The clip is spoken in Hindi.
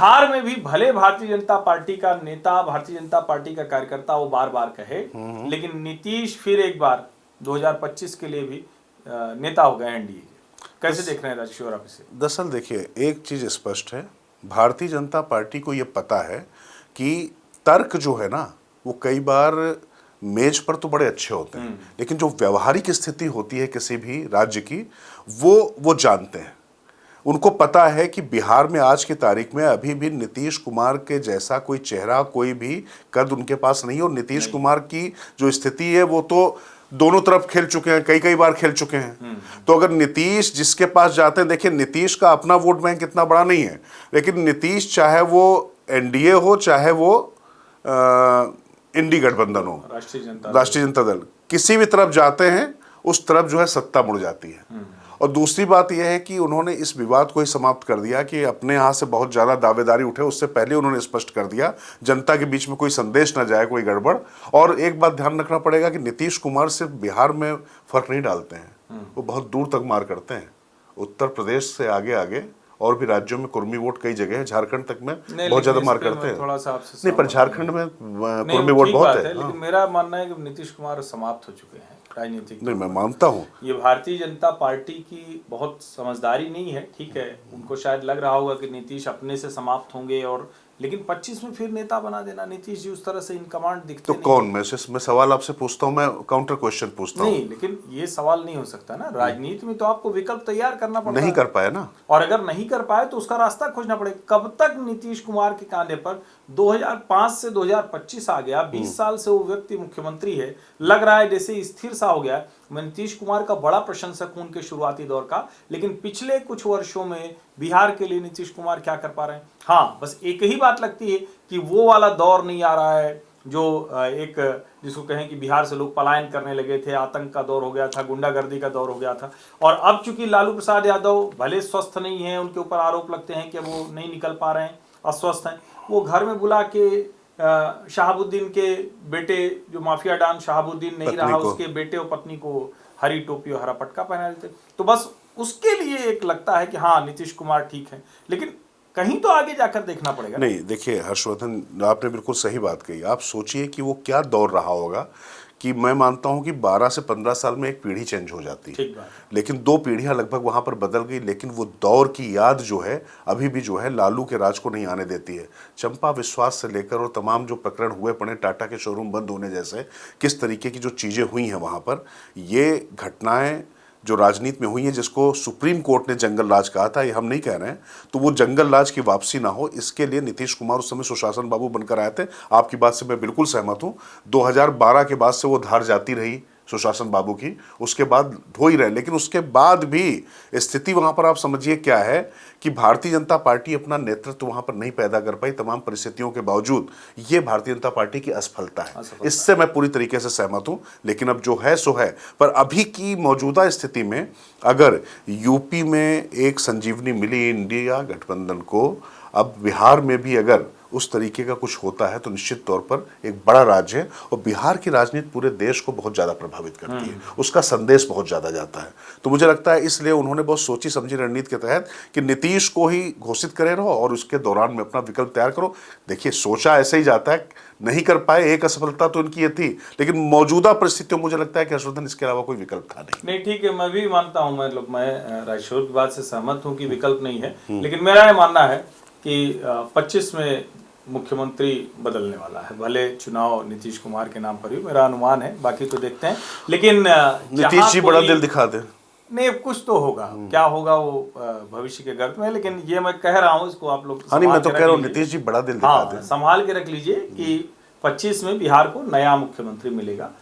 बिहार में भी भले भारतीय जनता पार्टी का नेता, भारतीय जनता पार्टी का कार्यकर्ता वो बार बार कहे, लेकिन नीतीश फिर एक बार 2025 के लिए भी नेता हो गए एनडीए के। कैसे देख रहे हैं राजेश्वर आप इसे? दरअसल देखिए, एक चीज स्पष्ट है, भारतीय जनता पार्टी को ये पता है कि तर्क जो है ना वो कई बार मेज पर तो बड़े अच्छे होते हैं, लेकिन जो व्यवहारिक स्थिति होती है किसी भी राज्य की, वो जानते हैं। उनको पता है कि बिहार में आज की तारीख में अभी भी नीतीश कुमार के जैसा कोई चेहरा, कोई भी कद उनके पास नहीं है। और नीतीश कुमार की जो स्थिति है वो तो दोनों तरफ खेल चुके हैं, कई बार खेल चुके हैं। तो अगर नीतीश जिसके पास जाते हैं, देखिए नीतीश का अपना वोट बैंक इतना बड़ा नहीं है, लेकिन नीतीश चाहे वो एनडीए हो चाहे वो इंडी गठबंधन हो, राष्ट्रीय जनता दल, किसी भी तरफ जाते हैं उस तरफ जो है सत्ता मुड़ जाती है। और दूसरी बात यह है कि उन्होंने इस विवाद को ही समाप्त कर दिया कि अपने यहाँ से बहुत ज़्यादा दावेदारी उठे, उससे पहले उन्होंने स्पष्ट कर दिया, जनता के बीच में कोई संदेश ना जाए, कोई गड़बड़। और एक बात ध्यान रखना पड़ेगा कि नीतीश कुमार सिर्फ बिहार में फर्क नहीं डालते हैं, वो बहुत दूर तक मार करते हैं। उत्तर प्रदेश से आगे आगे और भी राज्यों में कुर्मी वोट कई जगह है, झारखंड तक में बहुत ज्यादा मार करते हैं। थोड़ा सा आपसे नहीं, पर झारखंड में कुर्मी वोट बहुत है। लेकिन मेरा मानना है कि नीतीश कुमार समाप्त हो चुके हैं राजनीतिक। नहीं, मैं मानता हूँ ये भारतीय जनता पार्टी की बहुत समझदारी नहीं है, ठीक है। उनको शायद लग रहा होगा कि नीतीश अपने से समाप्त होंगे, और लेकिन 25 में फिर नेता बना देना। नीतीश जी उस तरह से इन कमांड दिखते तो कौन, मैं सवाल आपसे पूछता हूँ, मैं काउंटर क्वेश्चन पूछता हूँ। नहीं, लेकिन ये सवाल नहीं हो सकता ना, राजनीति में तो आपको विकल्प तैयार करना पड़ता है। नहीं कर पाया ना, और अगर नहीं कर पाए तो उसका रास्ता खोजना पड़ेगा। कब तक नीतीश कुमार के कांधे पर 2005 से 2025 आ गया, 20 साल से वो व्यक्ति मुख्यमंत्री है, लग रहा है जैसे स्थिर सा हो गया। मैं नीतीश कुमार का बड़ा प्रशंसक हूं उनके शुरुआती दौर का, लेकिन पिछले कुछ वर्षों में बिहार के लिए नीतीश कुमार क्या कर पा रहे हैं? हाँ, बस एक ही बात लगती है कि वो वाला दौर नहीं आ रहा है जो एक जिसको कहें कि बिहार से लोग पलायन करने लगे थे, आतंक का दौर हो गया था, गुंडागर्दी का दौर हो गया था। और अब चूंकि लालू प्रसाद यादव भले स्वस्थ नहीं है, उनके ऊपर आरोप लगते हैं कि वो नहीं निकल पा रहे हैं, अस्वस्थ हैं, वो घर में बुला के शहाबुद्दीन के बेटे, जो माफिया डॉन शहाबुद्दीन नहीं रहा, उसके बेटे और पत्नी को हरी टोपी और हरा पटका पहना देते। तो बस उसके लिए एक लगता है कि हाँ नीतीश कुमार ठीक है, लेकिन कहीं तो आगे जाकर देखना पड़ेगा। नहीं, देखिए हर्षवर्धन, आपने बिल्कुल सही बात कही। आप सोचिए कि वो क्या दौर रहा होगा, कि मैं मानता हूं कि 12 से 15 साल में एक पीढ़ी चेंज हो जाती है, लेकिन 2 पीढ़ियां लगभग वहां पर बदल गई, लेकिन वो दौर की याद जो है अभी भी जो है लालू के राज को नहीं आने देती है। चंपा विश्वास से लेकर और तमाम जो प्रकरण हुए पड़े, टाटा के शोरूम बंद होने जैसे किस तरीके की जो चीज़ें हुई हैं वहाँ पर, ये घटनाएँ जो राजनीति में हुई है, जिसको सुप्रीम कोर्ट ने जंगल राज कहा था, ये हम नहीं कह रहे हैं, तो वो जंगल राज की वापसी ना हो, इसके लिए नीतीश कुमार उस समय सुशासन बाबू बनकर आए थे। आपकी बात से मैं बिल्कुल सहमत हूँ। 2012 के बाद से वो धार जाती रही सुशासन बाबू की, उसके बाद हो ही रहे, लेकिन उसके बाद भी स्थिति वहां पर आप समझिए क्या है कि भारतीय जनता पार्टी अपना नेतृत्व वहां पर नहीं पैदा कर पाई तमाम परिस्थितियों के बावजूद। ये भारतीय जनता पार्टी की असफलता है, इससे मैं पूरी तरीके से सहमत हूं। लेकिन अब जो है सो है। पर अभी की मौजूदा स्थिति में अगर यूपी में एक संजीवनी मिली इंडिया गठबंधन को, अब बिहार में भी अगर उस तरीके का कुछ होता है तो निश्चित तौर पर एक बड़ा राज्य है, और बिहार की राजनीति पूरे देश को बहुत ज़्यादा प्रभावित करती है, उसका संदेश बहुत ज़्यादा जाता है। तो मुझे लगता है इसलिए उन्होंने बहुत सोची समझी रणनीति के तहत कि नीतीश को ही घोषित करे रहो और उसके दौरान में अपना विकल्प तैयार करो। देखिए, सोचा ऐसे ही जाता है, नहीं कर पाए, एक असफलता तो इनकी ये थी, लेकिन मौजूदा परिस्थितियों मुझे लगता है कि हर्षवर्धन इसके अलावा कोई विकल्प था नहीं। ठीक है, मैं भी मानता हूँ, मैं राजेश्वर की बात से सहमत हूँ कि विकल्प नहीं है, लेकिन मेरा ये मानना है कि 25 में मुख्यमंत्री बदलने वाला है। भले चुनाव नीतीश कुमार के नाम पर ही मेरा अनुमान है, बाकी तो देखते हैं, लेकिन नीतीश जी बड़ा दिल दिखा दे। नहीं, कुछ तो होगा, क्या होगा वो भविष्य के गर्भ में, लेकिन ये मैं कह रहा हूँ, इसको आप लोग मैं तो कह रहा हूँ नीतीश जी बड़ा दिल दिखा दे, संभाल के रख लीजिए कि 25 में बिहार को नया मुख्यमंत्री मिलेगा।